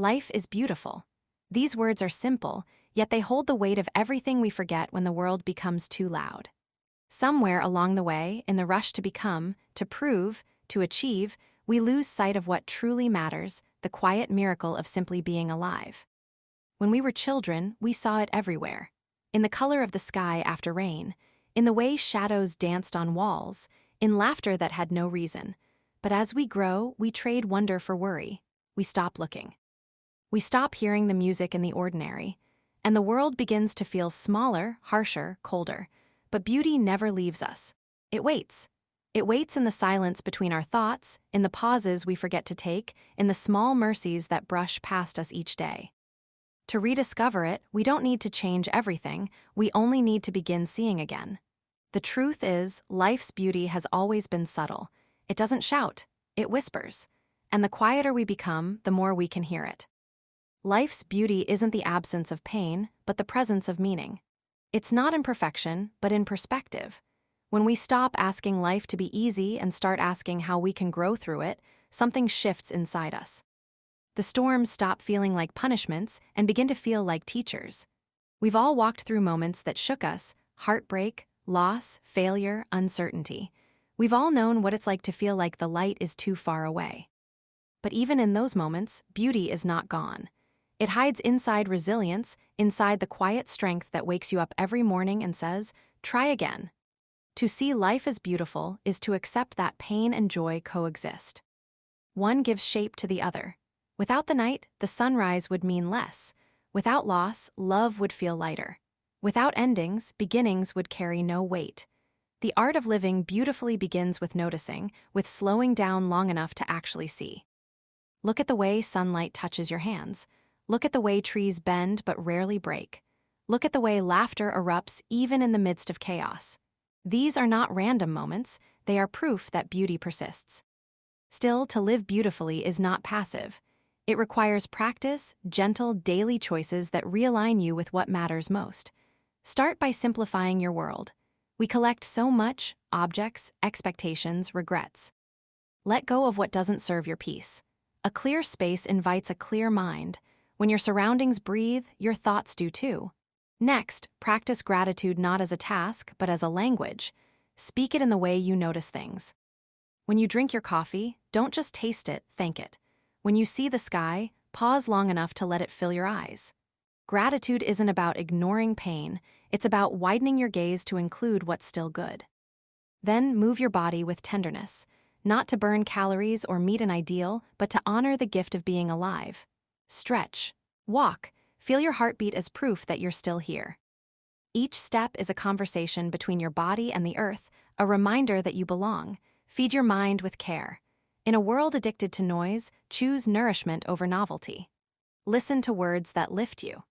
Life is beautiful. These words are simple, yet they hold the weight of everything we forget when the world becomes too loud. Somewhere along the way, in the rush to become, to prove, to achieve, we lose sight of what truly matters, the quiet miracle of simply being alive. When we were children, we saw it everywhere. In the color of the sky after rain, in the way shadows danced on walls, in laughter that had no reason. But as we grow, we trade wonder for worry. We stop looking. We stop hearing the music in the ordinary, and the world begins to feel smaller, harsher, colder. But beauty never leaves us. It waits. It waits in the silence between our thoughts, in the pauses we forget to take, in the small mercies that brush past us each day. To rediscover it, we don't need to change everything, we only need to begin seeing again. The truth is, life's beauty has always been subtle. It doesn't shout, it whispers. And the quieter we become, the more we can hear it. Life's beauty isn't the absence of pain, but the presence of meaning. It's not in perfection, but in perspective. When we stop asking life to be easy and start asking how we can grow through it, something shifts inside us. The storms stop feeling like punishments and begin to feel like teachers. We've all walked through moments that shook us: heartbreak, loss, failure, uncertainty. We've all known what it's like to feel like the light is too far away. But even in those moments, beauty is not gone. It hides inside resilience, inside the quiet strength that wakes you up every morning and says, "Try again." To see life as beautiful is to accept that pain and joy coexist. One gives shape to the other. Without the night, the sunrise would mean less. Without loss, love would feel lighter. Without endings, beginnings would carry no weight. The art of living beautifully begins with noticing, with slowing down long enough to actually see. Look at the way sunlight touches your hands. Look at the way trees bend but rarely break. Look at the way laughter erupts even in the midst of chaos. These are not random moments, they are proof that beauty persists. Still, to live beautifully is not passive. It requires practice, gentle, daily choices that realign you with what matters most. Start by simplifying your world. We collect so much: objects, expectations, regrets. Let go of what doesn't serve your peace. A clear space invites a clear mind. When your surroundings breathe, your thoughts do too. Next, practice gratitude not as a task, but as a language. Speak it in the way you notice things. When you drink your coffee, don't just taste it, thank it. When you see the sky, pause long enough to let it fill your eyes. Gratitude isn't about ignoring pain, it's about widening your gaze to include what's still good. Then move your body with tenderness, not to burn calories or meet an ideal, but to honor the gift of being alive. Stretch, walk, feel your heartbeat as proof that you're still here. Each step is a conversation between your body and the earth, a reminder that you belong. Feed your mind with care. In a world addicted to noise, choose nourishment over novelty. Listen to words that lift you.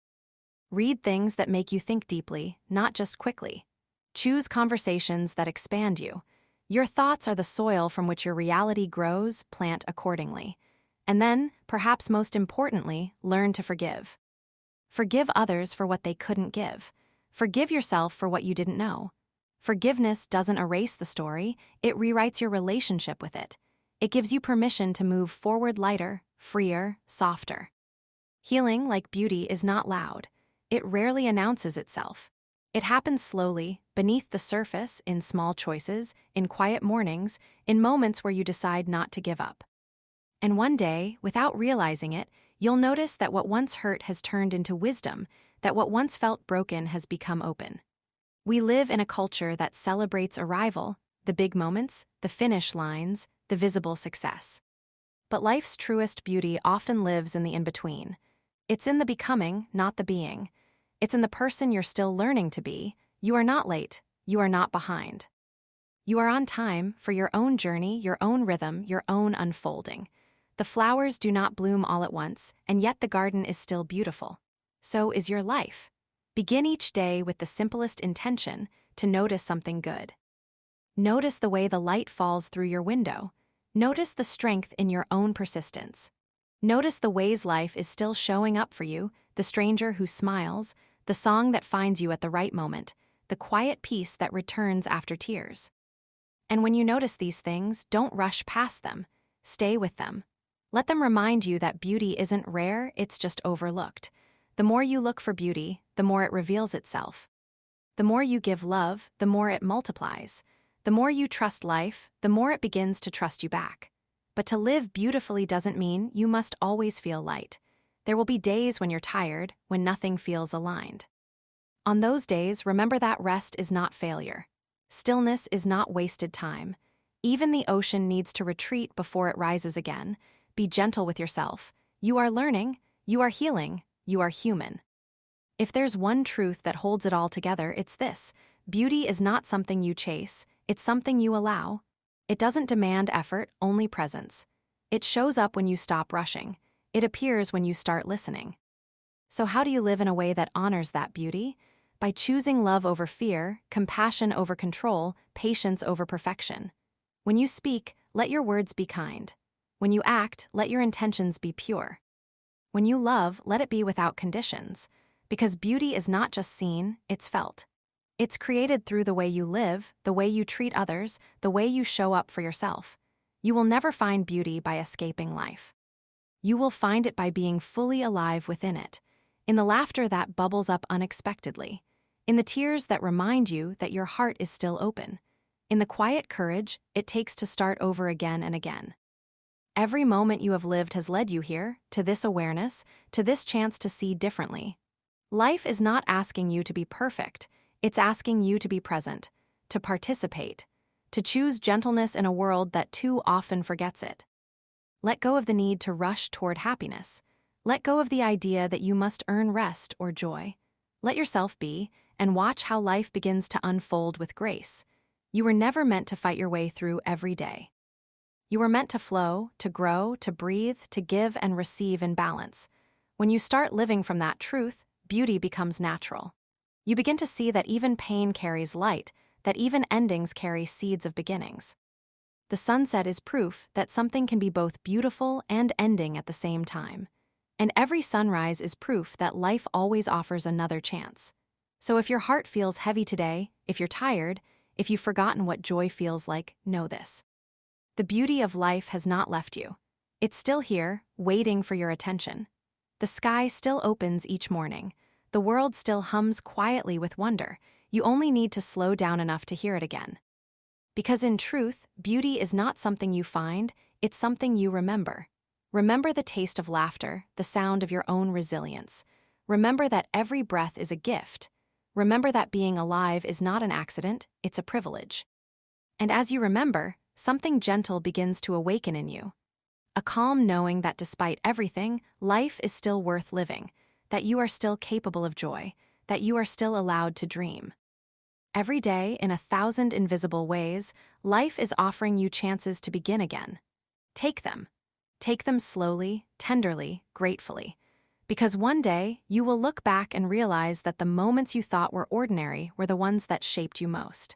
Read things that make you think deeply, not just quickly. Choose conversations that expand you. Your thoughts are the soil from which your reality grows, plant accordingly. And then, perhaps most importantly, learn to forgive. Forgive others for what they couldn't give. Forgive yourself for what you didn't know. Forgiveness doesn't erase the story, it rewrites your relationship with it. It gives you permission to move forward lighter, freer, softer. Healing, like beauty, is not loud. It rarely announces itself. It happens slowly, beneath the surface, in small choices, in quiet mornings, in moments where you decide not to give up. And one day, without realizing it, you'll notice that what once hurt has turned into wisdom, that what once felt broken has become open. We live in a culture that celebrates arrival, the big moments, the finish lines, the visible success. But life's truest beauty often lives in the in-between. It's in the becoming, not the being. It's in the person you're still learning to be. You are not late. You are not behind. You are on time for your own journey, your own rhythm, your own unfolding. The flowers do not bloom all at once, and yet the garden is still beautiful. So is your life. Begin each day with the simplest intention, to notice something good. Notice the way the light falls through your window. Notice the strength in your own persistence. Notice the ways life is still showing up for you, the stranger who smiles, the song that finds you at the right moment, the quiet peace that returns after tears. And when you notice these things, don't rush past them. Stay with them. Let them remind you that beauty isn't rare, it's just overlooked. The more you look for beauty, the more it reveals itself. The more you give love, the more it multiplies. The more you trust life, the more it begins to trust you back. But to live beautifully doesn't mean you must always feel light. There will be days when you're tired, when nothing feels aligned. On those days, remember that rest is not failure. Stillness is not wasted time. Even the ocean needs to retreat before it rises again. Be gentle with yourself. You are learning, you are healing, you are human. If there's one truth that holds it all together, it's this: beauty is not something you chase, it's something you allow. It doesn't demand effort, only presence. It shows up when you stop rushing. It appears when you start listening. So how do you live in a way that honors that beauty? By choosing love over fear, compassion over control, patience over perfection. When you speak, let your words be kind. When you act, let your intentions be pure. When you love, let it be without conditions. Because beauty is not just seen, it's felt. It's created through the way you live, the way you treat others, the way you show up for yourself. You will never find beauty by escaping life. You will find it by being fully alive within it, in the laughter that bubbles up unexpectedly, in the tears that remind you that your heart is still open, in the quiet courage it takes to start over again and again. Every moment you have lived has led you here, to this awareness, to this chance to see differently. Life is not asking you to be perfect, it's asking you to be present, to participate, to choose gentleness in a world that too often forgets it. Let go of the need to rush toward happiness. Let go of the idea that you must earn rest or joy. Let yourself be, and watch how life begins to unfold with grace. You were never meant to fight your way through every day. You were meant to flow, to grow, to breathe, to give and receive in balance. When you start living from that truth, beauty becomes natural. You begin to see that even pain carries light, that even endings carry seeds of beginnings. The sunset is proof that something can be both beautiful and ending at the same time. And every sunrise is proof that life always offers another chance. So if your heart feels heavy today, if you're tired, if you've forgotten what joy feels like, know this: the beauty of life has not left you. It's still here, waiting for your attention. The sky still opens each morning. The world still hums quietly with wonder. You only need to slow down enough to hear it again. Because in truth, beauty is not something you find, it's something you remember. Remember the taste of laughter, the sound of your own resilience. Remember that every breath is a gift. Remember that being alive is not an accident, it's a privilege. And as you remember, something gentle begins to awaken in you. A calm knowing that despite everything, life is still worth living, that you are still capable of joy, that you are still allowed to dream. Every day, in 1,000 invisible ways, life is offering you chances to begin again. Take them. Take them slowly, tenderly, gratefully. Because one day, you will look back and realize that the moments you thought were ordinary were the ones that shaped you most.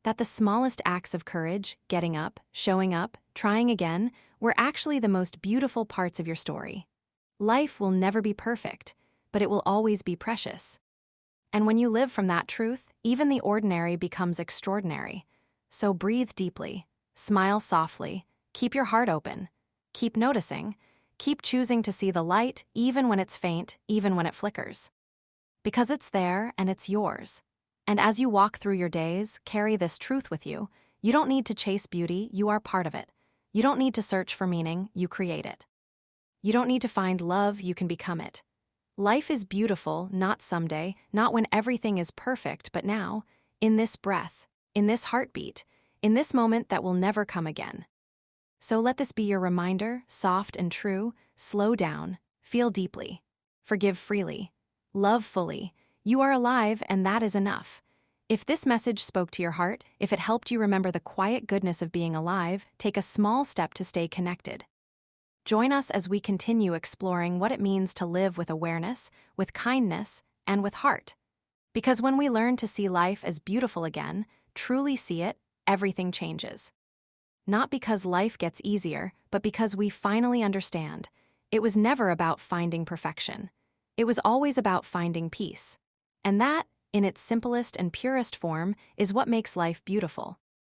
That the smallest acts of courage, getting up, showing up, trying again, were actually the most beautiful parts of your story. Life will never be perfect, but it will always be precious. And when you live from that truth, even the ordinary becomes extraordinary. So breathe deeply, smile softly, keep your heart open, keep noticing, keep choosing to see the light even when it's faint, even when it flickers. Because it's there and it's yours. And as you walk through your days, carry this truth with you. You don't need to chase beauty, you are part of it. You don't need to search for meaning, you create it. You don't need to find love, you can become it. Life is beautiful, not someday, not when everything is perfect, but now, in this breath, in this heartbeat, in this moment that will never come again. So let this be your reminder, soft and true: slow down, feel deeply, forgive freely, love fully. You are alive, and that is enough. If this message spoke to your heart, if it helped you remember the quiet goodness of being alive, take a small step to stay connected. Join us as we continue exploring what it means to live with awareness, with kindness, and with heart. Because when we learn to see life as beautiful again, truly see it, everything changes. Not because life gets easier, but because we finally understand. It was never about finding perfection. It was always about finding peace. And that, in its simplest and purest form, is what makes life beautiful.